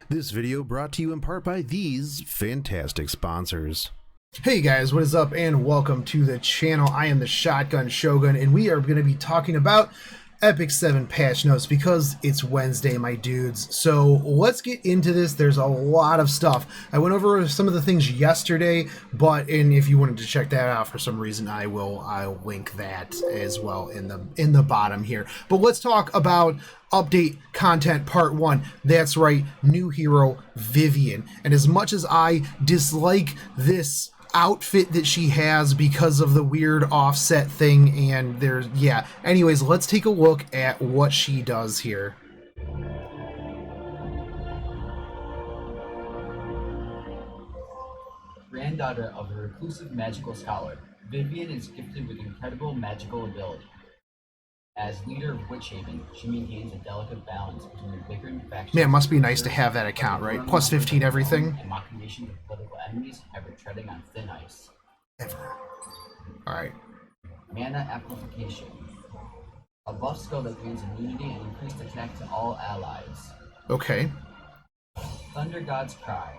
This video brought to you in part by these fantastic sponsors. Hey guys, what is up and welcome to the channel. I am the Shotgun Shogun and we are going to be talking about Epic 7 patch notes because it's Wednesday, my dudes. So let's get into this. There's a lot of stuff. I went over some of the things yesterday, and if you wanted to check that out for some reason, I'll link that as well in the bottom here. But let's talk about update content part 1. That's right, new hero Vivian. And as much as I dislike this outfit that she has because of the weird offset thing, and anyways, let's take a look at what she does here. Granddaughter of a reclusive magical scholar, Vivian is gifted with incredible magical ability. As leader of Witchhaven, she maintains a delicate balance between the bickering factions. Man, it must be nice to have that account, right? Plus 15 everything. And machinations of political enemies have her treading on thin ice. Ever. Alright. Mana Amplification. A buff skill that grants immunity and increased attack to all allies. Okay. Thunder God's Cry.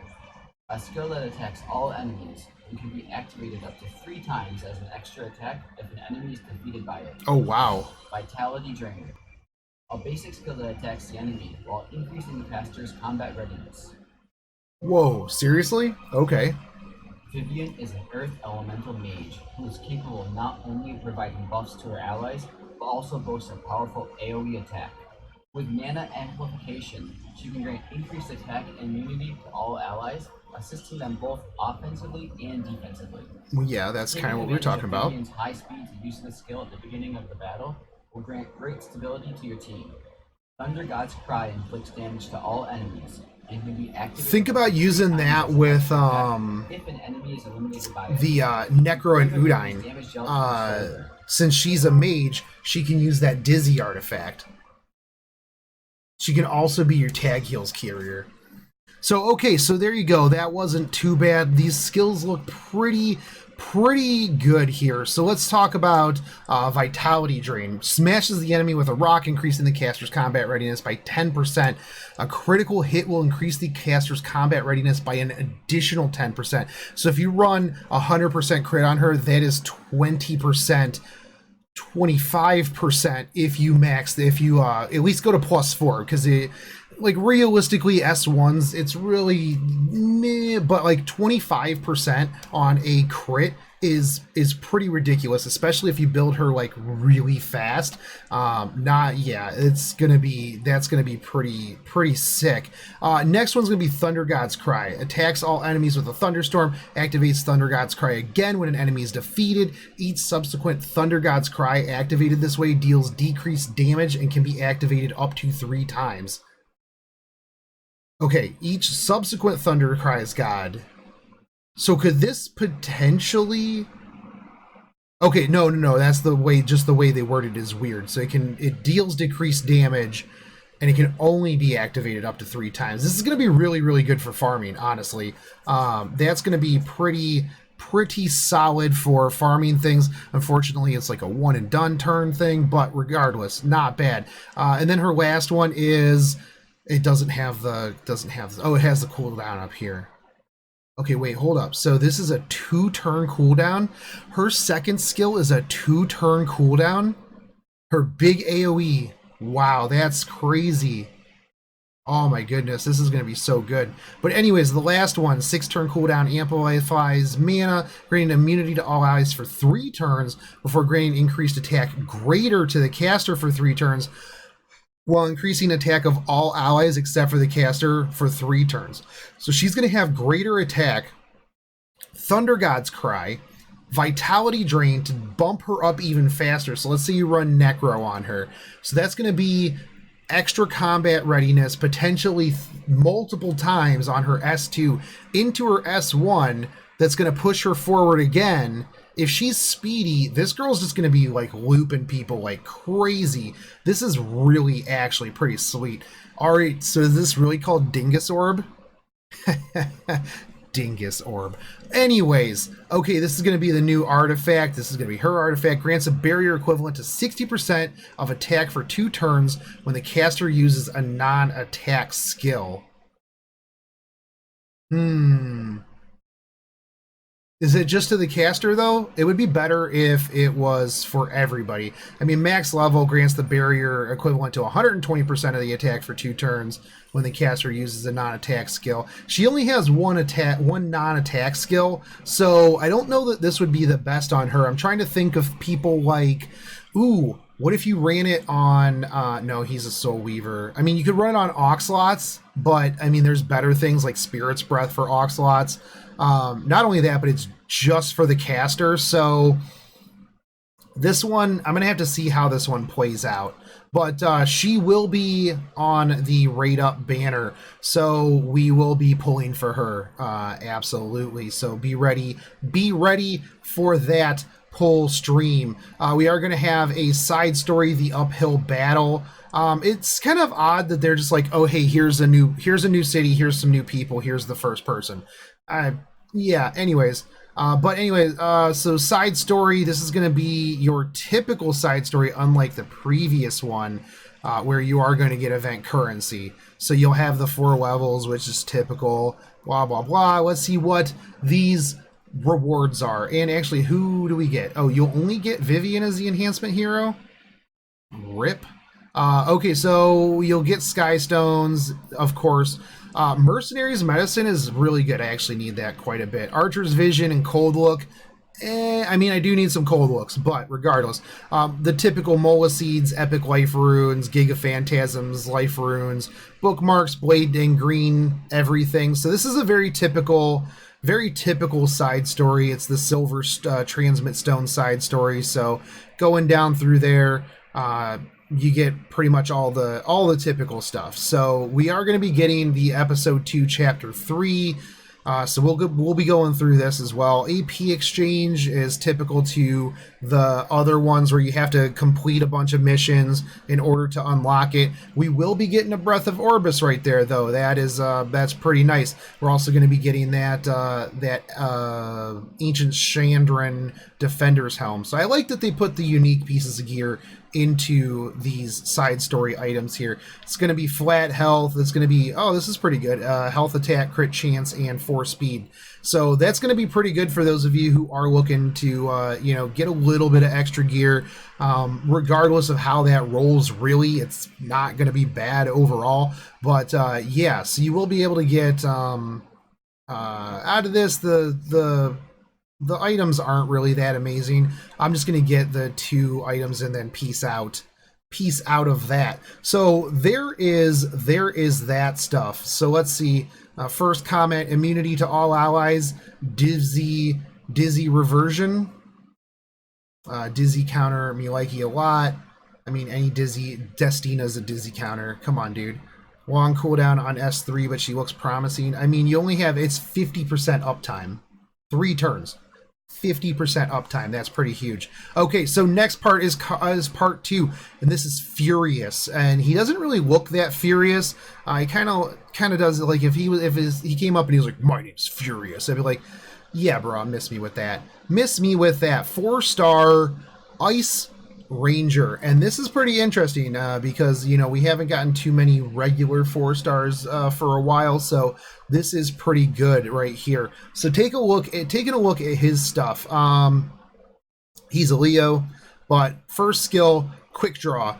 A skill that attacks all enemies and can be activated up to 3 times as an extra attack if an enemy is defeated by it. Oh, wow. Vitality Drain. A basic skill that attacks the enemy while increasing the caster's combat readiness. Whoa, seriously? Okay. Vivian is an Earth Elemental Mage who is capable of not only providing buffs to her allies, but also boasts a powerful AoE attack. With Mana Amplification, she can grant increased attack and immunity to all allies, assisting them both offensively and defensively. Well, yeah, that's kind of what we're talking about. Vivian's high speed to use this skill at the beginning of the battle will grant great stability to your team. Thunder God's Cry inflicts damage to all enemies and can be activated. Think about using that with if an enemy is eliminated by the Necro and Udine. Since she's a mage, she can use that Dizzy artifact. She can also be your tag heals carrier. So, okay, so there you go. That wasn't too bad. These skills look pretty good here. So let's talk about Vitality Drain. Smashes the enemy with a rock, increasing the caster's combat readiness by 10%. A critical hit will increase the caster's combat readiness by an additional 10%. So if you run 100% crit on her, that is 20%. 25% if you at least go to +4, because it, like, realistically S1s it's really meh, but like 25% on a crit is pretty ridiculous, especially if you build her like really fast. That's gonna be pretty sick. Next one's gonna be Thunder God's Cry. Attacks all enemies with a thunderstorm, activates Thunder God's Cry again when an enemy is defeated. Each subsequent Thunder God's Cry activated this way deals decreased damage and can be activated up to 3 times. Okay, each subsequent Thunder Cries God. So could this potentially... Okay, no, that's the way they worded it is weird. So it deals decreased damage and it can only be activated up to 3 times. This is going to be really good for farming, honestly. That's going to be pretty solid for farming things. Unfortunately, it's like a one and done turn thing, but regardless, not bad. And then her last one is... It it has the cooldown up here. Okay, wait, hold up. So this is a 2-turn cooldown. Her second skill is a 2-turn cooldown. Her big AoE. Wow, that's crazy. Oh my goodness, this is going to be so good. But anyways, the last one, 6-turn cooldown, amplifies mana, granting immunity to all allies for 3 turns before granting increased attack greater to the caster for 3 turns, while increasing attack of all allies except for the caster for 3 turns. So she's going to have greater attack, Thunder God's Cry, Vitality Drain to bump her up even faster. So let's say you run Necro on her. So that's going to be extra combat readiness, potentially multiple times on her S2 into her S1. That's going to push her forward again. If she's speedy, this girl's just going to be like looping people like crazy. This is really actually pretty sweet. All right, so is this really called Dingus Orb? Dingus Orb. Anyways, okay, this is going to be the new artifact. This is going to be her artifact. Grants a barrier equivalent to 60% of attack for 2 turns when the caster uses a non-attack skill. Hmm. Is it just to the caster though? It would be better if it was for everybody. I mean, max level grants the barrier equivalent to 120% of the attack for 2 turns when the caster uses a non-attack skill. She only has one non-attack skill, so I don't know that this would be the best on her. I'm trying to think of people like, ooh, what if you ran it on? No, he's a Soul Weaver. I mean, you could run it on Oxlots, but I mean, there's better things like Spirit's Breath for Oxlots. Not only that, but it's just for the caster. So this one, I'm gonna have to see how this one plays out. But she will be on the rate up banner, so we will be pulling for her. Absolutely. So be ready. Be ready for that pull stream. We are gonna have a side story, the uphill battle. It's kind of odd that they're just like, oh hey, here's a new city, here's some new people, here's the first person. Yeah. So side story. This is going to be your typical side story, unlike the previous one, where you are going to get event currency. So you'll have the 4 levels, which is typical. Blah blah blah. Let's see what these rewards are. And actually, who do we get? Oh, you'll only get Vivian as the enhancement hero. Rip. Okay, so you'll get Sky Stones, of course. Mercenaries Medicine is really good. I actually need that quite a bit. Archer's Vision and Cold Look. I mean, I do need some Cold Looks, but regardless. The typical Mola Seeds, Epic Life Runes, Giga Phantasms, Life Runes, Bookmarks, Blade and Green, everything. So this is a very typical side story. It's the Silver Transmit Stone side story. So going down through there, you get pretty much all the typical stuff. So we are going to be getting the episode 2 chapter 3. So we'll be going through this as well. AP exchange is typical to the other ones where you have to complete a bunch of missions in order to unlock it. We will be getting a Breath of Orbis right there, though. That's pretty nice. We're also going to be getting that Ancient Chandran Defender's Helm. So I like that they put the unique pieces of gear into these side story items here. It's going to be flat health. It's going to be, oh, this is pretty good. Health, attack, crit chance, and 4 speed. So that's going to be pretty good for those of you who are looking to, get a little bit of extra gear. Regardless of how that rolls, really, it's not going to be bad overall. But yeah, so you will be able to get out of this the items aren't really that amazing. I'm just going to get the 2 items and then peace out of that. So there is that stuff. So let's see. First comment: immunity to all allies, dizzy reversion. Dizzy counter me likey a lot. I mean, any dizzy Destina's a dizzy counter. Come on, dude. Long cooldown on S3, but she looks promising. I mean, you only have, it's 50% uptime. 3 turns. 50% uptime. That's pretty huge. Okay, so next part is part 2, and this is Furious, and he doesn't really look that furious. He kind of does it like if he came up and he was like, "My name's Furious," I'd be like, "Yeah, bro, miss me with that. 4-star Ice Ranger," and this is pretty interesting because we haven't gotten too many regular 4-stars for a while, so this is pretty good right here. So taking a look at his stuff. He's a Leo, but first skill, quick draw.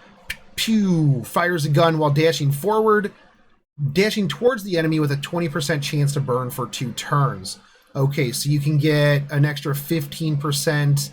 Pew! Fires a gun while dashing forward, dashing towards the enemy with a 20% chance to burn for 2 turns. Okay, so you can get an extra 15%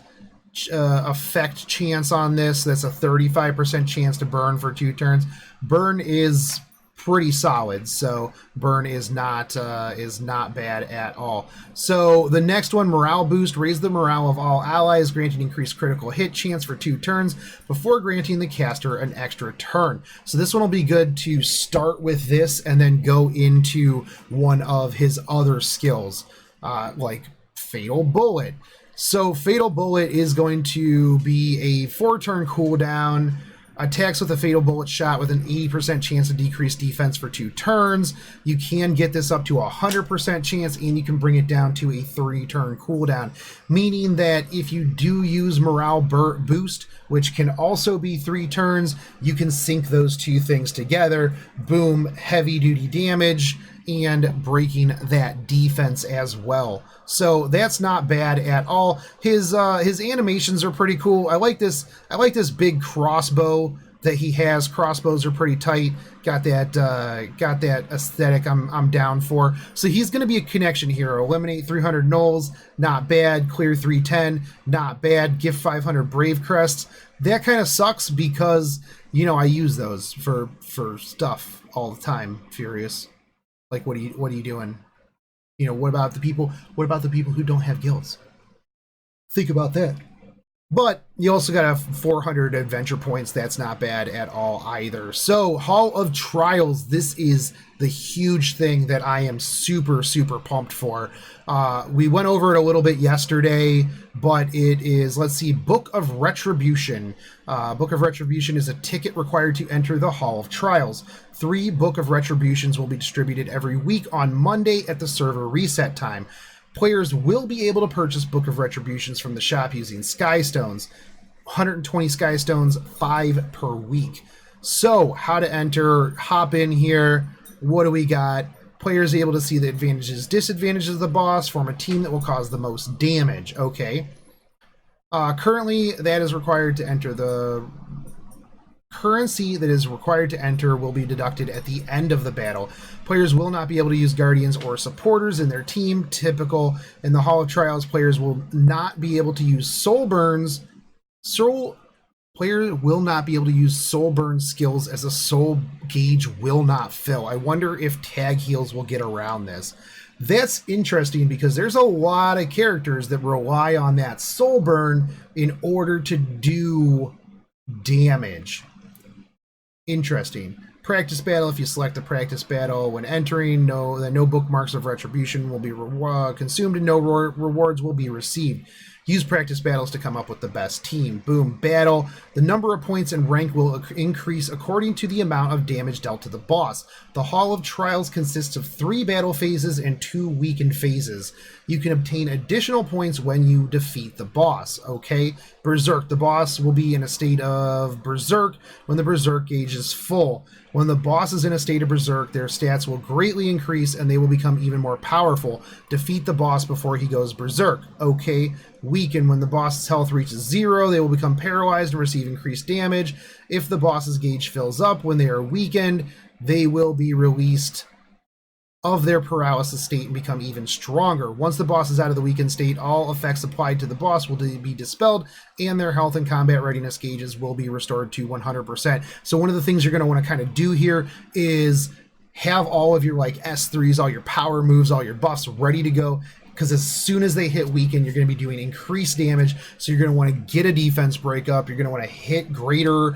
effect chance on this. That's a 35% chance to burn for 2 turns. Burn is pretty solid, so burn is not bad at all. So the next one, morale boost, raise the morale of all allies, granting increased critical hit chance for 2 turns before granting the caster an extra turn. So this one will be good to start with this and then go into one of his other skills, like Fatal Bullet. So Fatal Bullet is going to be a 4-turn cooldown. Attacks with a Fatal Bullet shot with an 80% chance to decrease defense for 2 turns. You can get this up to a 100% chance, and you can bring it down to a 3-turn cooldown. Meaning that if you do use Morale Boost, which can also be 3 turns, you can sync those 2 things together. Boom, heavy duty damage. and breaking that defense as well. So that's not bad at all. His animations are pretty cool. I like this big crossbow that he has. Crossbows are pretty tight. Got that aesthetic I'm down for. So he's going to be a connection hero. Eliminate 300 nulls, not bad. Clear 310, not bad. Gift 500 Brave Crests. That kind of sucks because, you know, I use those for stuff all the time. Furious. Like, what are you doing? You know, what about the people who don't have guilds? Think about that. But you also got 400 adventure points. That's not bad at all either. So, Hall of Trials, this is the huge thing that I am super, super pumped for. We went over it a little bit yesterday, but it is, let's see, Book of Retribution. Book of Retribution is a ticket required to enter the Hall of Trials. 3 Book of Retributions will be distributed every week on Monday at the server reset time. Players will be able to purchase Book of Retributions from the shop using Sky Stones. 120 Sky Stones, 5 per week. So, how to enter, hop in here. What do we got? Players able to see the advantages, disadvantages of the boss, form a team that will cause the most damage. Okay. Currently, that is required to enter the... Currency that is required to enter will be deducted at the end of the battle. Players will not be able to use guardians or supporters in their team. Typical in the Hall of Trials, players will not be able to use soul burns. Player will not be able to use soul burn skills as a soul gauge will not fill. I wonder if tag heals will get around this. That's interesting because there's a lot of characters that rely on that soul burn in order to do damage. Interesting. Practice battle. If you select the practice battle when entering, know that no bookmarks of retribution will be consumed and no rewards will be received. Use practice battles to come up with the best team. Boom. Battle. The number of points and rank will increase according to the amount of damage dealt to the boss. The Hall of Trials consists of 3 battle phases and 2 weakened phases. You can obtain additional points when you defeat the boss. Okay. Berserk. The boss will be in a state of Berserk when the Berserk gauge is full. When the boss is in a state of Berserk, their stats will greatly increase and they will become even more powerful. Defeat the boss before he goes Berserk. Okay. Weaken. When the boss's health reaches 0, they will become paralyzed and receive increased damage. If the boss's gauge fills up when they are weakened, they will be released of their paralysis state and become even stronger. Once the boss is out of the weakened state, all effects applied to the boss will be dispelled and their health and combat readiness gauges will be restored to 100%. So one of the things you're going to want to kind of do here is have all of your like S3s, all your power moves, all your buffs ready to go, because as soon as they hit weaken, you're going to be doing increased damage. So you're going to want to get a defense breakup. You're going to want to hit greater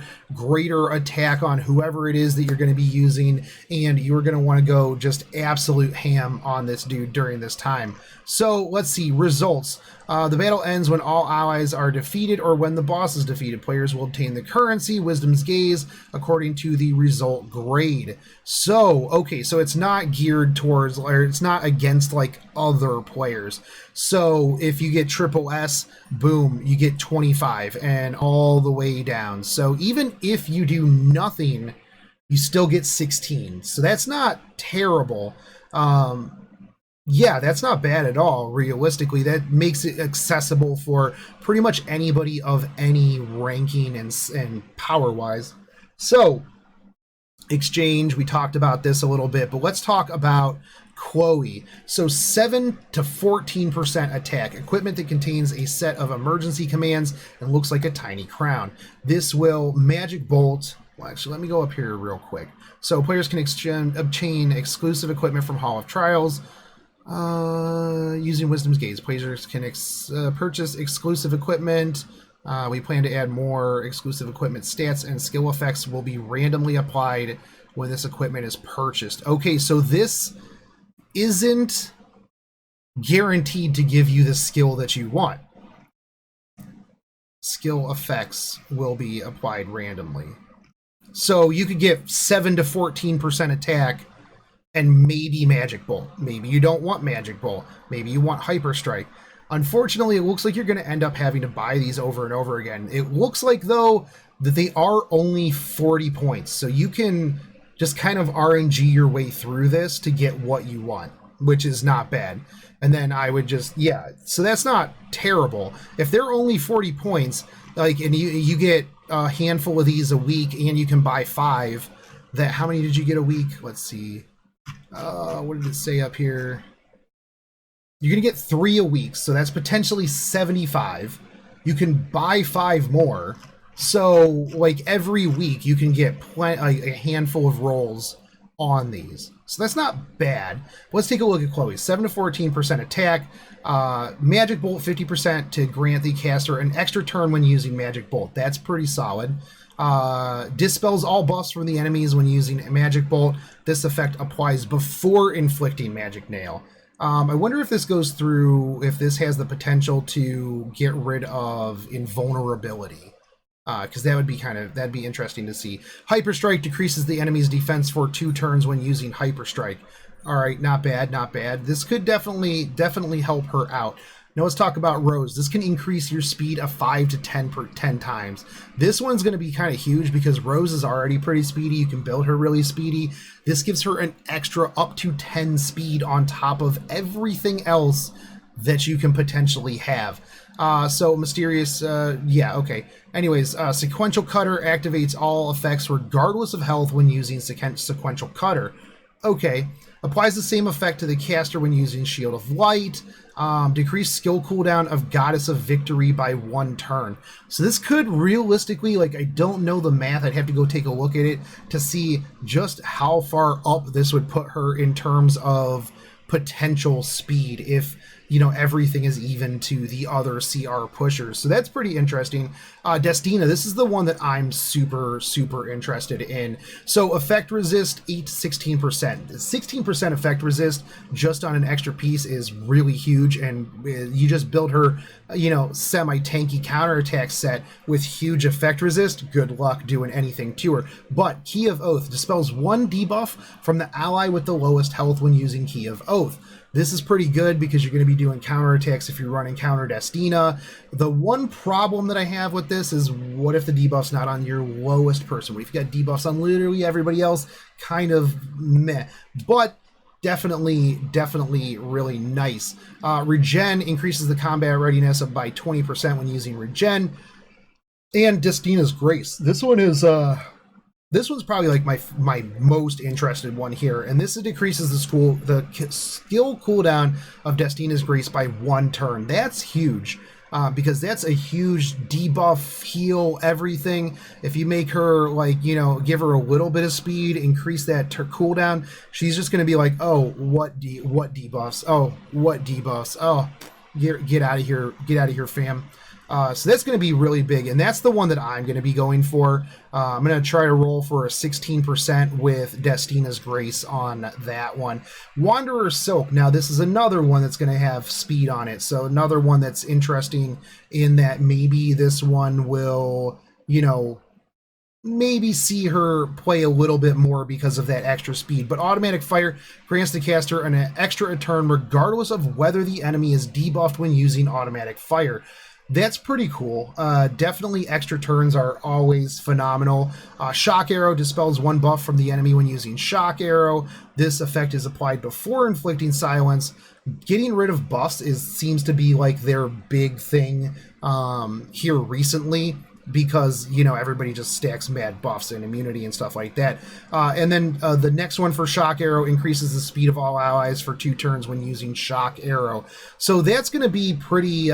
attack on whoever it is that you're going to be using. And you're going to want to go just absolute ham on this dude during this time. So let's see. Results. The battle ends when all allies are defeated or when the boss is defeated. Players will obtain the currency, Wisdom's Gaze, according to the result grade. So, okay, so it's not geared towards, or it's not against like other players. So if you get triple S, boom, you get 25 and all the way down. So even if you do nothing, you still get 16. So that's not terrible. Yeah, that's not bad at all, realistically. That makes it accessible for pretty much anybody of any ranking and power-wise. So, exchange, we talked about this a little bit, but let's talk about Chloe. So 7 to 14% attack. Equipment that contains a set of emergency commands and looks like a tiny crown. This will magic bolt. Well, actually, let me go up here real quick. So players can obtain exclusive equipment from Hall of Trials. Using Wisdom's Gaze, players can purchase exclusive equipment. We plan to add more exclusive equipment. Stats and skill effects will be randomly applied when this equipment is purchased. Okay, so this isn't guaranteed to give you the skill that you want. Skill effects will be applied randomly. So you could get 7 to 14% attack and maybe Magic Bolt. Maybe you don't want Magic Bolt. Maybe you want Hyper Strike. Unfortunately, it looks like you're going to end up having to buy these over and over again. It looks like, though, that they are only 40 points. So you can just kind of RNG your way through this to get what you want, which is not bad. And then I would just, yeah, so that's not terrible. If they're only 40 points, like, and you get a handful of these a week and you can buy 5, that, how many did you get a week? Let's see. What did it say up here? You're going to get 3 a week, so that's potentially 75. You can buy 5 more. So, like, every week you can get a handful of rolls on these. So that's not bad. Let's take a look at Chloe. 7 to 14% attack. Magic Bolt 50% to grant the caster an extra turn when using Magic Bolt. That's pretty solid. Dispels all buffs from the enemies when using Magic Bolt. This effect applies before inflicting Magic Nail. I wonder if this goes through, if this has the potential to get rid of invulnerability. Because that would be that'd be interesting to see. Hyper Strike decreases the enemy's defense for 2 turns when using Hyper Strike. All right, not bad, not bad. This could definitely help her out. Now let's talk about Rose. This can increase your speed of 5 to 10 times. This one's going to be kind of huge because Rose is already pretty speedy. You can build her really speedy. This gives her an extra up to 10 speed on top of everything else that you can potentially have. So Mysterious, yeah, okay. Anyways, Sequential Cutter activates all effects regardless of health when using Sequential Cutter. Okay. Applies the same effect to the caster when using Shield of Light. Decreased skill cooldown of Goddess of Victory by 1 turn. So this could realistically, like, I don't know the math. I'd have to go take a look at it to see just how far up this would put her in terms of potential speed if, you know, everything is even to the other CR pushers. So that's pretty interesting. Destina, this is the one that I'm super interested in. So effect resist 8 to 16%. 16% effect resist just on an extra piece is really huge, and you just build her, you know, semi-tanky counterattack set with huge effect resist. Good luck doing anything to her. But Key of Oath dispels 1 debuff from the ally with the lowest health when using Key of Oath. This is pretty good because you're going to be doing counterattacks if you're running Counter Destina. The one problem that I have with this is, what if the debuff's not on your lowest person? What if you got debuffs on literally everybody else? Kind of meh. But definitely really nice. Regen increases the combat readiness by 20% when using Regen. And Destina's Grace. This one is... This one's probably like my most interested one here, and this decreases the skill cooldown of Destina's Grace by 1 turn. That's huge, because that's a huge debuff, heal, everything. If you make her, like, you know, give her a little bit of speed, increase that cooldown, she's just going to be like, oh, what debuffs? Oh, what debuffs? Oh, get out of here, fam. So that's going to be really big, and that's the one that I'm going to be going for. I'm going to try to roll for a 16% with Destina's Grace on that one. Wanderer's Silk. Now, this is another one that's going to have speed on it, so another one that's interesting in that maybe this one will, you know, maybe see her play a little bit more because of that extra speed. But Automatic Fire grants the caster an extra turn regardless of whether the enemy is debuffed when using Automatic Fire. That's pretty cool. Definitely extra turns are always phenomenal. Shock Arrow dispels 1 buff from the enemy when using Shock Arrow. This effect is applied before inflicting silence. Getting rid of buffs seems to be like their big thing here recently, because, you know, everybody just stacks mad buffs and immunity and stuff like that. And then the next one for Shock Arrow increases the speed of all allies for 2 turns when using Shock Arrow. So that's going to be pretty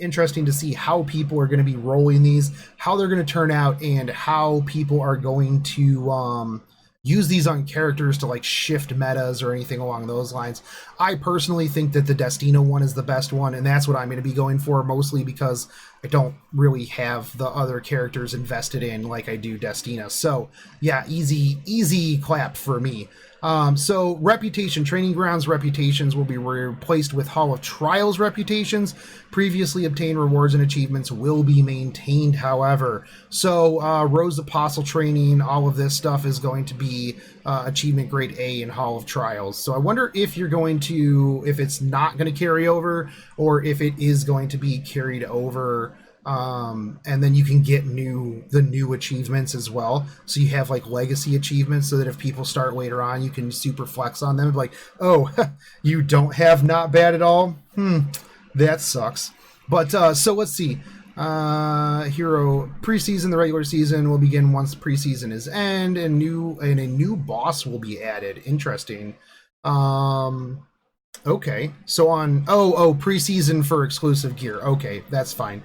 interesting to see how people are going to be rolling these, how they're going to turn out, and how people are going to use these on characters to, like, shift metas or anything along those lines. I personally think that the Destina one is the best one, and that's what I'm going to be going for, mostly because I don't really have the other characters invested in like I do Destina. So yeah, easy clap for me. So reputation, training grounds reputations will be replaced with Hall of Trials reputations. Previously obtained rewards and achievements will be maintained, however. So Rose Apostle training, all of this stuff is going to be achievement grade A in Hall of Trials. So I wonder if you're going to, if it's not going to carry over, or if it is going to be carried over And then you can get the new achievements as well. So you have like legacy achievements, so that if people start later on, you can super flex on them and be like, oh, you don't have not bad at all. That sucks. But so let's see. Hero preseason. The regular season will begin once preseason is end, and a new boss will be added. Interesting. Okay, so on preseason for exclusive gear. Okay, that's fine.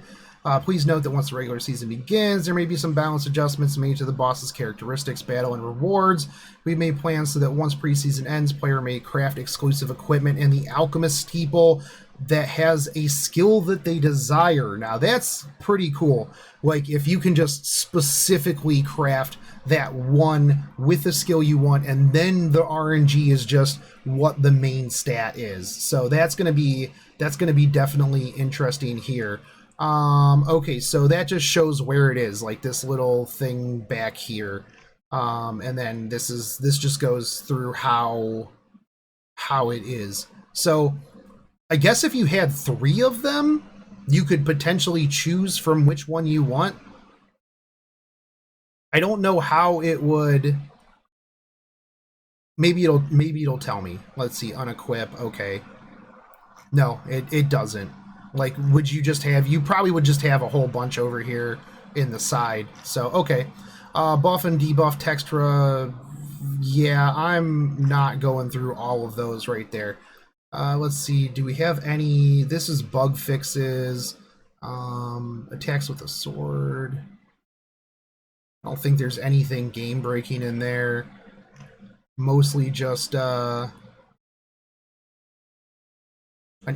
Please note that once the regular season begins, there may be some balance adjustments made to the boss's characteristics, battle, and rewards. We've made plans so that once preseason ends, player may craft exclusive equipment in the Alchemist Steeple that has a skill that they desire. Now, that's pretty cool. Like, if you can just specifically craft that one with the skill you want, and then the RNG is just what the main stat is. So that's gonna be definitely interesting here. Okay, so that just shows where it is, like this little thing back here. And then this just goes through how it is. So I guess if you had 3 of them, you could potentially choose from which one you want. I don't know how it would. Maybe it'll tell me. Let's see, unequip. Okay. No, it doesn't. Like, would you just have, you probably would just have a whole bunch over here in the side. So, okay. Buff and debuff textura. Yeah, I'm not going through all of those right there. Let's see, do we have any, this is bug fixes, attacks with a sword. I don't think there's anything game breaking in there. Mostly just, an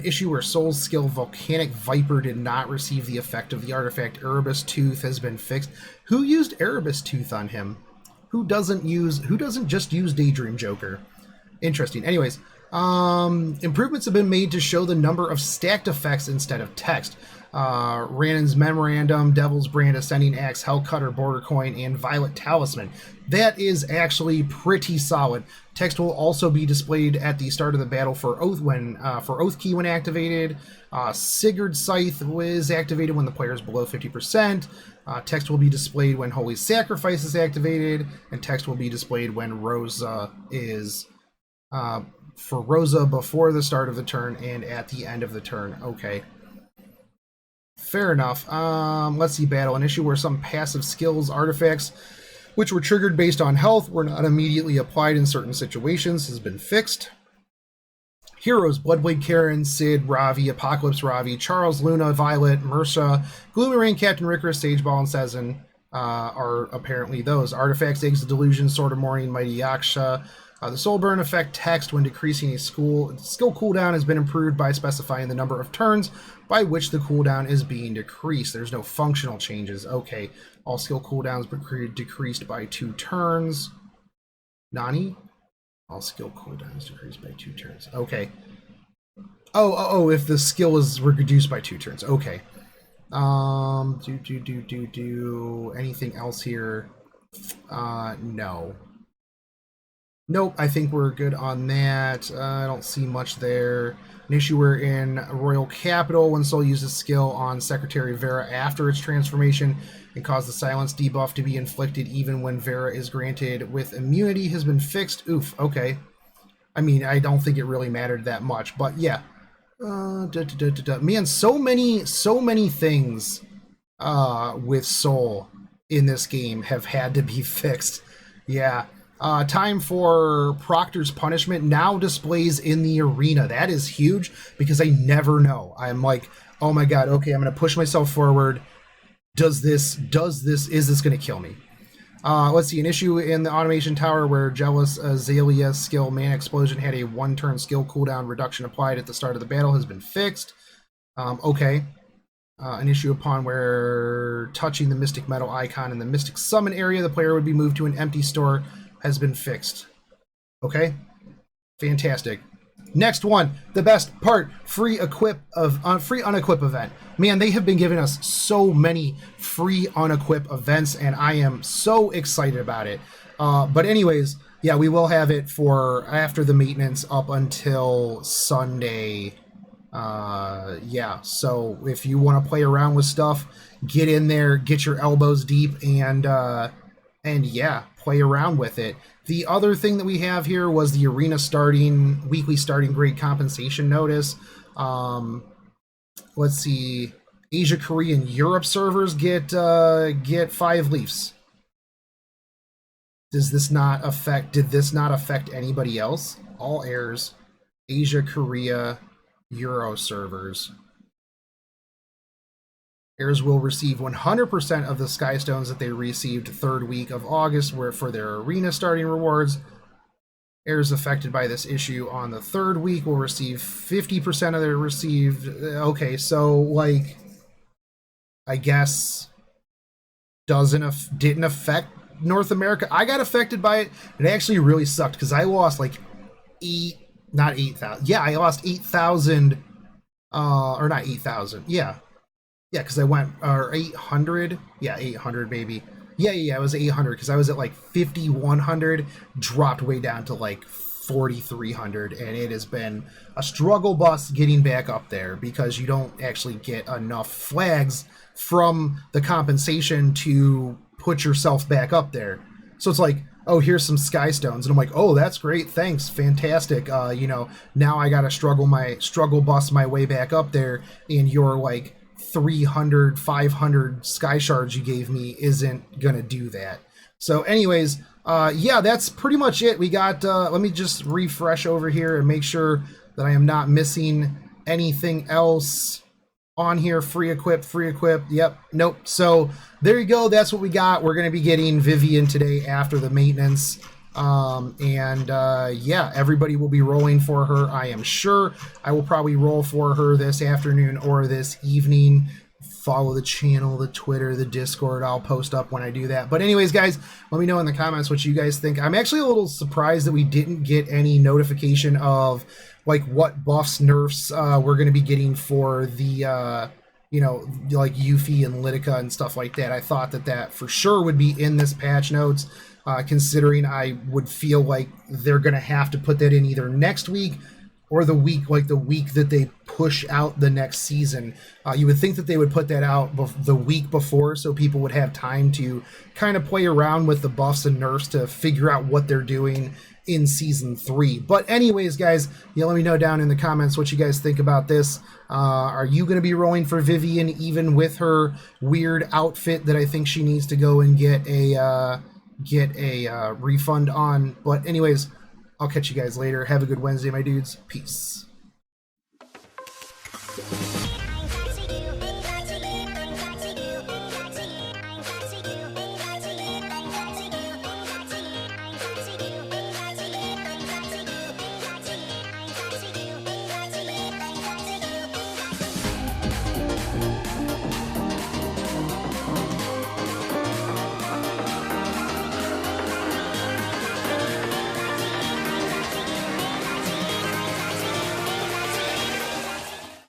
issue where Soul's skill Volcanic Viper did not receive the effect of the artifact. Erebus Tooth has been fixed. Who used Erebus Tooth on him? Who doesn't just use Daydream Joker? Interesting. Anyways, improvements have been made to show the number of stacked effects instead of text. Rannon's Memorandum, Devil's Brand, Ascending Axe, Hellcutter, Border Coin, and Violet Talisman. That is actually pretty solid. Text will also be displayed at the start of the battle for Oath Key when activated. Sigurd's Scythe is activated when the player is below 50%. Text will be displayed when Holy Sacrifice is activated, and text will be displayed when Rosa is for Rosa before the start of the turn and at the end of the turn. Okay. Fair enough. Let's see, battle. An issue where some passive skills, artifacts, which were triggered based on health, were not immediately applied in certain situations, has been fixed. Heroes, Bloodblade Karen, Sid, Ravi, Apocalypse Ravi, Charles, Luna, Violet, Mercia, Gloomy Rain, Captain Ricker, Sageball, and Sezin are apparently those. Artifacts, Eggs of Delusion, Sword of Morning, Mighty Yaksha. The Soul Burn effect text when decreasing a skill cooldown has been improved by specifying the number of turns by which the cooldown is being decreased. There's no functional changes. Okay, all skill cooldowns decreased by 2 turns. Nani? All skill cooldowns decreased by 2 turns. Okay. Oh, if the skill is reduced by 2 turns. Okay. Anything else here? No. Nope, I think we're good on that. I don't see much there. An issue where in Royal Capital, when Soul uses skill on Secretary Vera after its transformation, and cause the silence debuff to be inflicted even when Vera is granted with immunity has been fixed. Oof, okay. I mean, I don't think it really mattered that much, but yeah. Man, so many things with Soul in this game have had to be fixed. Yeah. Time for Proctor's Punishment now displays in the arena. That is huge because I never know. I'm like, oh my god, okay, I'm going to push myself forward. Is this going to kill me? Let's see, an issue in the Automation Tower where Jealous Azalea skill Man Explosion had a 1-turn skill cooldown reduction applied at the start of the battle has been fixed. Okay. An issue upon where touching the Mystic Metal icon in the Mystic Summon area, the player would be moved to an empty store has been fixed. Okay, fantastic. Next one, the best part: free unequip event. Man, they have been giving us so many free unequip events, and I am so excited about it. But anyways, yeah, we will have it for after the maintenance up until Sunday. Yeah, so if you want to play around with stuff, get in there, get your elbows deep, and yeah, play around with it. The other thing that we have here was the arena starting weekly starting grade compensation notice. Let's see, Asia, Korea, and Europe servers get 5 leafs. Does this not affect? Did this not affect anybody else? All airs, Asia, Korea, Euro servers. Heirs will receive 100% of the Sky Stones that they received third week of August were for their arena starting rewards. Heirs affected by this issue on the third week will receive 50% of their received. Okay, so like, I guess didn't affect North America. I got affected by it. It actually really sucked because I lost like not 8,000. Yeah, I lost 8,000. Or not 8,000. Yeah, because I went, or 800. Yeah, 800 maybe. Yeah, it was 800 because I was at like 5,100, dropped way down to like 4,300, and it has been a struggle bus getting back up there because you don't actually get enough flags from the compensation to put yourself back up there. So it's like, oh, here's some sky stones, and I'm like, oh, that's great, thanks, fantastic. Now I gotta struggle bus my way back up there, and you're like 300, 500 sky shards you gave me isn't gonna do that. So anyways, yeah, that's pretty much it. We got, let me just refresh over here and make sure that I am not missing anything else on here. Free equip. Yep, nope. So there you go. That's what we got. We're going to be getting Vivian today after the maintenance. Yeah, everybody will be rolling for her, I am sure. I will probably roll for her this afternoon or this evening. Follow the channel, the Twitter, the Discord. I'll post up when I do that. But anyways, guys, let me know in the comments what you guys think. I'm actually a little surprised that we didn't get any notification of like what buffs, nerfs we're going to be getting for the like Yuffie and Lidica and stuff like that. I thought that for sure would be in this patch notes, considering I would feel like they're going to have to put that in either next week or the week that they push out the next season. You would think that they would put that out the week before so people would have time to kind of play around with the buffs and nerfs to figure out what they're doing in season 3. But anyways, guys, let me know down in the comments what you guys think about this. Are you going to be rolling for Vivian even with her weird outfit that I think she needs to go and get a refund on? But anyways, I'll catch you guys later. Have a good Wednesday, my dudes. Peace.